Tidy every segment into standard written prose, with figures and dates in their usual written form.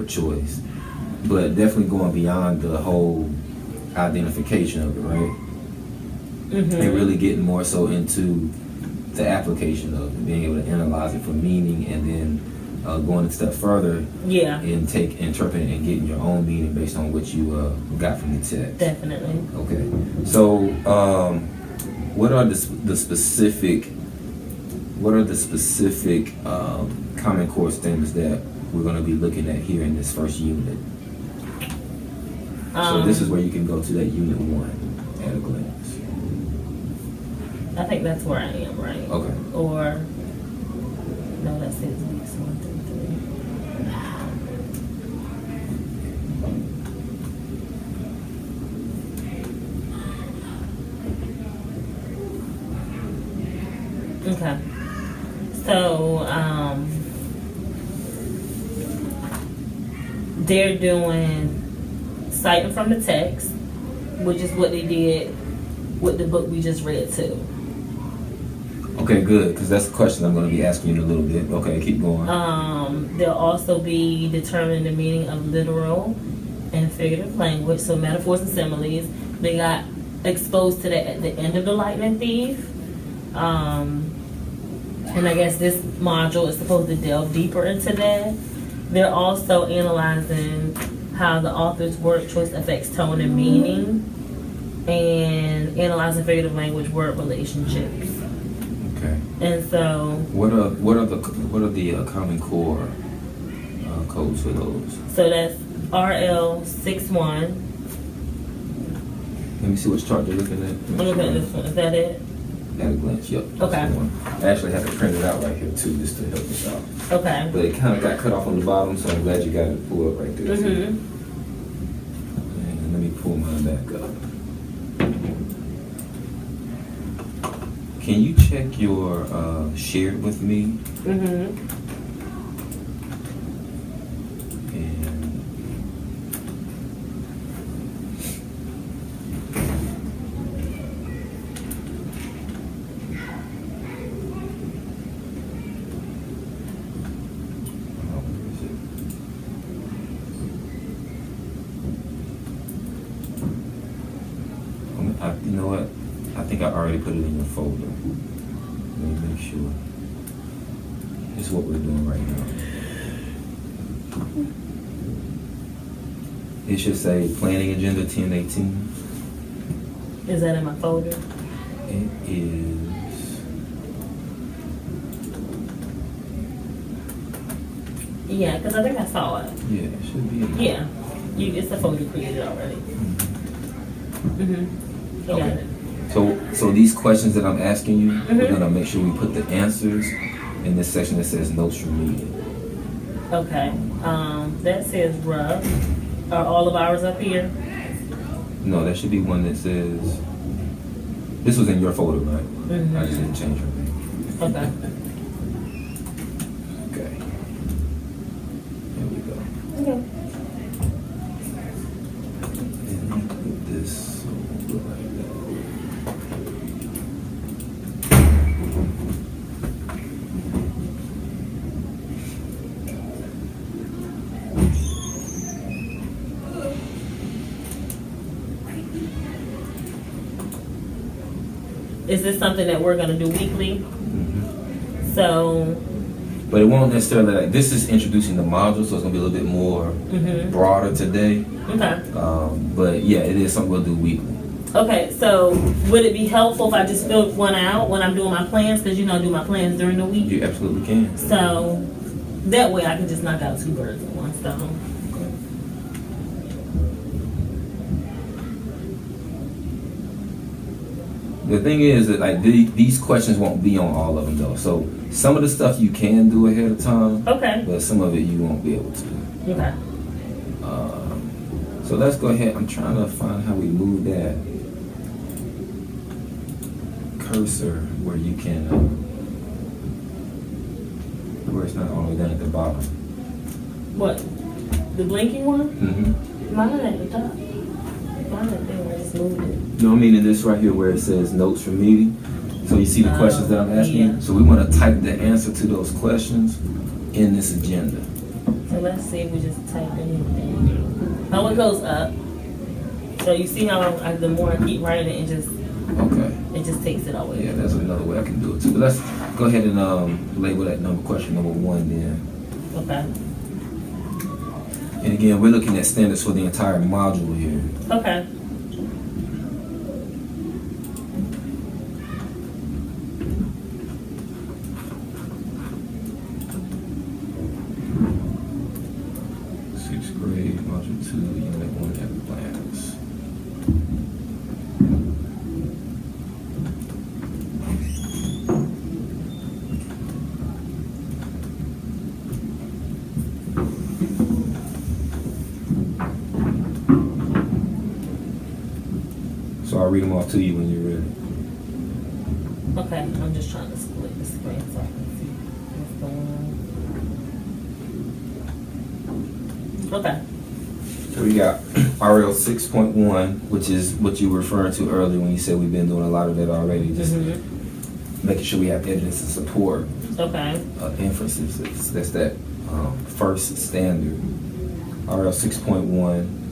choice, but definitely going beyond the whole identification of it, right? And really getting more so into the application of it, being able to analyze it for meaning, and then going a step further, and interpreting and getting your own meaning based on what you got from the text. Definitely. Okay. So, what are the specific Common Core statements that we're going to be looking at here in this first unit? So this is where you can go to that unit 1 at a glance. I think that's where I am, right? Okay. Or no, that says weeks 1 through 3. Okay. So they're doing citing from the text, which is what they did with the book we just read too. Okay, good, because that's the question I'm going to be asking you in a little bit. Okay, keep going. They'll also be determining the meaning of literal and figurative language, so metaphors and similes. They got exposed to that at the end of the Lightning Thief. And I guess this module is supposed to delve deeper into that. They're also analyzing how the author's word choice affects tone and meaning, and analyzing figurative language word relationships. Okay. And so, what are the Common Core codes for those? So that's RL61. Let me see which chart you're looking at. I'm looking at this one. Is that it? At a glance, yep. Okay. I actually have it printed out right here too, just to help us out. Okay. But it kind of got cut off on the bottom, so I'm glad you got it pulled up right there. And let me pull mine back up. Can you check your shared with me? You know what? I think I already put it in your folder. Let me make sure. This is what we're doing right now. It should say Planning Agenda 1018. Is that in my folder? It is. Yeah, because I think I saw it. Yeah, it should be. Yeah. It's a folder created already. Okay. So these questions that I'm asking you, we're gonna make sure we put the answers in this section that says notes from meeting. Okay. That says rough. Are all of ours up here? No, that should be one that says. This was in your folder, right? I just didn't change your name. Okay. Okay. There we go. Okay. And put this over like that. Is this something that we're going to do weekly? So. But it won't necessarily, like, this is introducing the module, so it's going to be a little bit more broader today. Okay. But yeah, it is something we'll do weekly. Okay, so would it be helpful if I just filled one out when I'm doing my plans? Because I do my plans during the week. You absolutely can. So that way I can just knock out 2 birds with 1 stone. The thing is that like these questions won't be on all of them though. So some of the stuff you can do ahead of time. Okay. But some of it you won't be able to. Okay. So let's go ahead. I'm trying to find how we move that cursor where you can, where it's not all the way down at the bottom. What? The blinking one? Mm-hmm. Mine at the top. Mine at there. I just moved it. No, I mean in this right here where it says notes from meeting. So you see the questions that I'm asking? Yeah. So we want to type the answer to those questions in this agenda. So let's see if we just type anything. Oh, it goes up. So you see how the more I keep writing it, it just takes it away. Yeah, that's another way I can do it too. But let's go ahead and label that question number 1 then. Okay. And again, we're looking at standards for the entire module here. Okay. Sixth grade, module 2, unit 1 at plans. So I'll read them off to you when you're ready. Okay, I'm just trying to split the screen so I can see what's going on. Okay. So we got RL 6.1, which is what you were referring to earlier when you said we've been doing a lot of that already. Just making sure we have evidence to support inferences. That's that first standard. RL 6.1.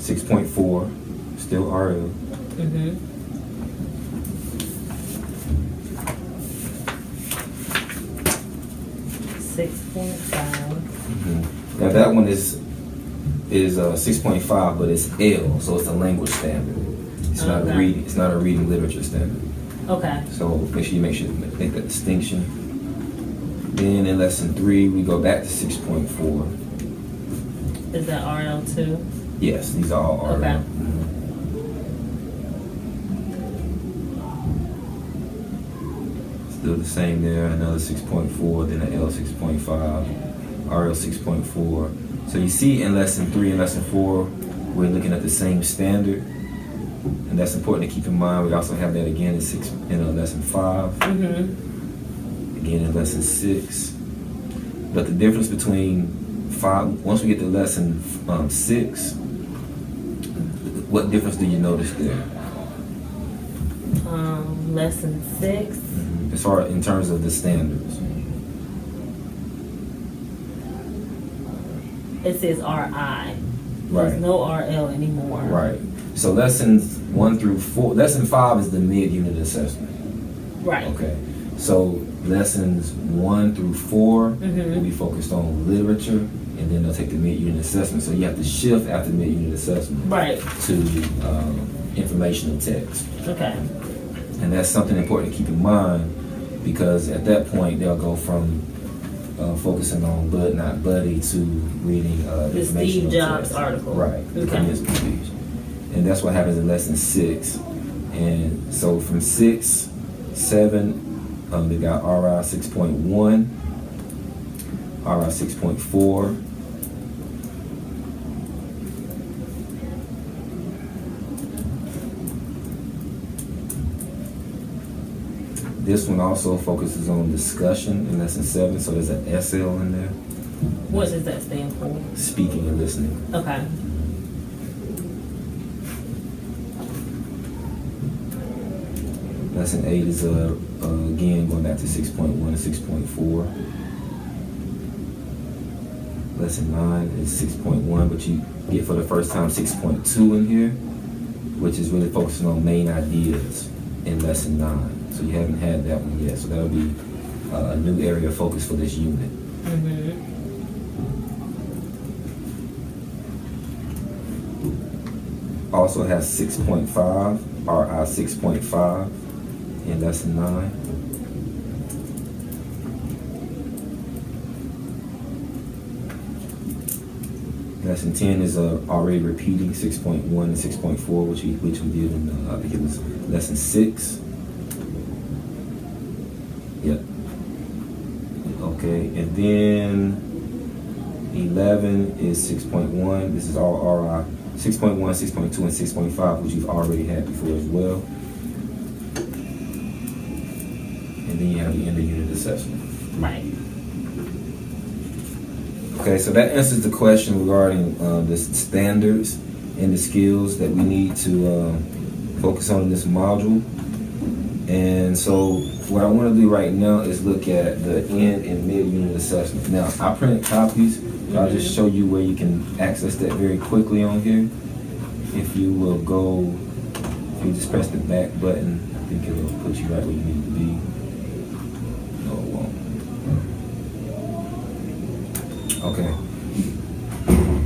6.4, still RL. 6.5. Now that one is 6.5, but it's L, so it's a language standard. It's not a reading. It's not a reading literature standard. Okay. So make sure you make that distinction. Then in lesson 3, we go back to 6.4. Is that RL too? Yes, these are all RL. Okay. Still the same there. Another 6.4, then an L 6.5, RL 6.4. So you see in lesson 3 and lesson 4, we're looking at the same standard, and that's important to keep in mind. We also have that again in lesson 5. Again in lesson 6. But the difference between 5, once we get to lesson 6, what difference do you notice there? Lesson 6. As far in terms of the standards. It says RI. Right. There's no RL anymore. Right. So lessons 1 through 4. Lesson 5 is the mid-unit assessment. Right. Okay. So lessons 1 through 4 will be focused on literature, and then they'll take the mid-unit assessment. So you have to shift after mid-unit assessment to informational text. Okay. And that's something important to keep in mind, because at that point they'll go from focusing on Bud Not Buddy to reading the informational Steve Jobs text. article. Right. The commencement speech. And that's what happens in lesson 6. And so from 6, 7, they got RI 6.1, RI 6.4, this one also focuses on discussion in lesson 7, so there's an SL in there. What does that stand for? Speaking and listening. Okay. Lesson 8 is again going back to 6.1 and 6.4. Lesson 9 is 6.1, but you get for the first time 6.2 in here, which is really focusing on main ideas in lesson 9. So you haven't had that one yet. So that'll be a new area of focus for this unit. Also has 6.5, RI 6.5 in lesson 9. Lesson 10 is already repeating 6.1 and 6.4, which we did in, I think it was lesson 6. Yep. Okay, and then 11 is 6.1. This is all RI. 6.1, 6.2, and 6.5, which you've already had before as well. And then you have the end of unit assessment. Right. Okay, so that answers the question regarding the standards and the skills that we need to focus on in this module. And so what I want to do right now is look at the end and mid-unit assessment. Now, I printed copies, so I'll just show you where you can access that very quickly on here. If you will go, if you just press the back button, I think it'll put you right where you need to be. No, it won't. Okay.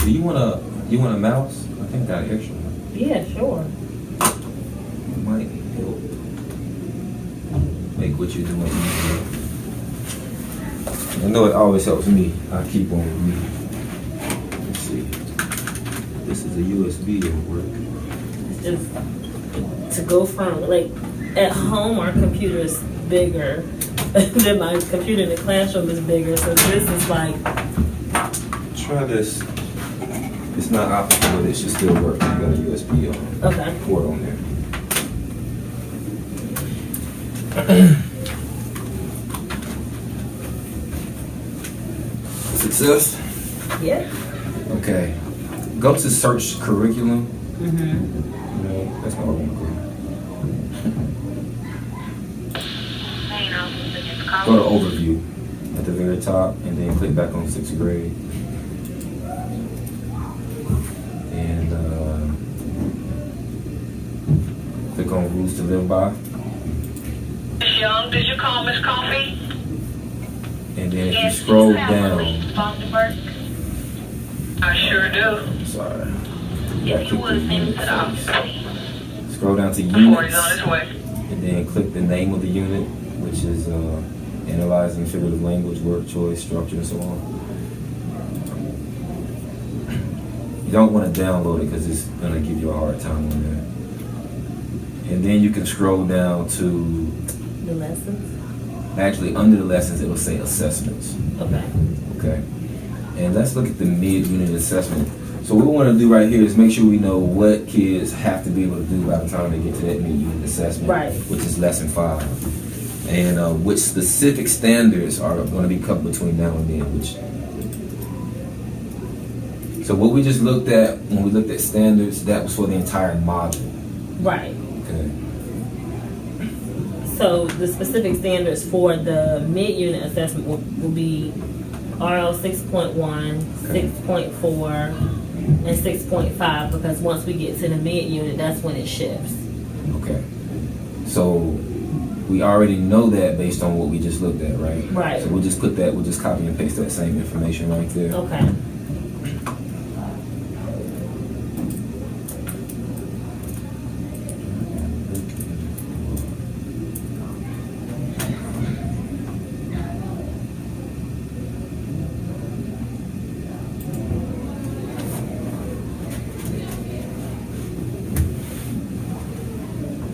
Do you want a mouse? I think I got an extra one. Yeah, sure. It might help make what you're doing easier. I know it always helps me. I keep on reading. Let's see. This is a USB, it'll work. It's just to go from, like, at home our computer is bigger than my computer in the classroom is bigger, so this is like... Try this. It's not optical, but it should still work. You got a USB port on there. Success? Yeah. Okay. Go to search curriculum. Mm-hmm. No, that's not what I want to go. Go to overview at the very top and then click back on 6th grade. And click on rules to live by. Miss Young, did you call Miss Coffee? And then if you scroll down, I sure do. sorry. If you would send it to the office, please. Scroll down to Before he's on units, his way. and then click the name of the unit, which is analyzing figurative language, word choice, structure, and so on. You don't want to download it because it's going to give you a hard time on there. And then you can scroll down to, The lessons? actually under the lessons, it will say assessments. Okay. Okay. And let's look at the mid-unit assessment. So what we want to do right here is make sure we know what kids have to be able to do by the time they get to that mid-unit assessment, Right. which is lesson 5. And which specific standards are going to be covered between now and then. So what we just looked at, when we looked at standards, that was for the entire module. Right. Okay. So the specific standards for the mid-unit assessment will be RL 6.1, Okay. 6.4, and 6.5, because once we get to the mid-unit, that's when it shifts. Okay. So we already know that based on what we just looked at, right? Right. So we'll just put that, we'll just copy and paste that same information right there. Okay.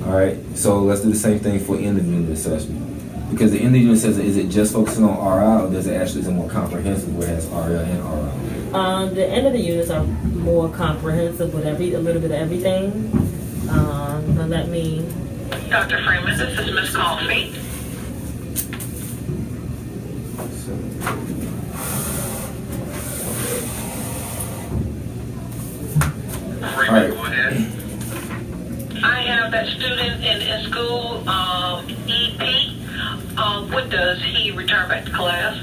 Alright, so let's do the same thing for end of unit assessment. Because the end of unit says, is it just focusing on RI, or does it actually is it more comprehensive where it has RL and RI? The end of the units are more comprehensive with a little bit of everything. But let me... Dr. Freeman, this is Miss Coffee. Freeman, go ahead. I have that student in school, EP. When does he return back to class?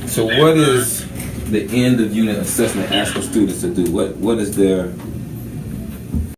So what is the end of unit assessment asking students to do? What is their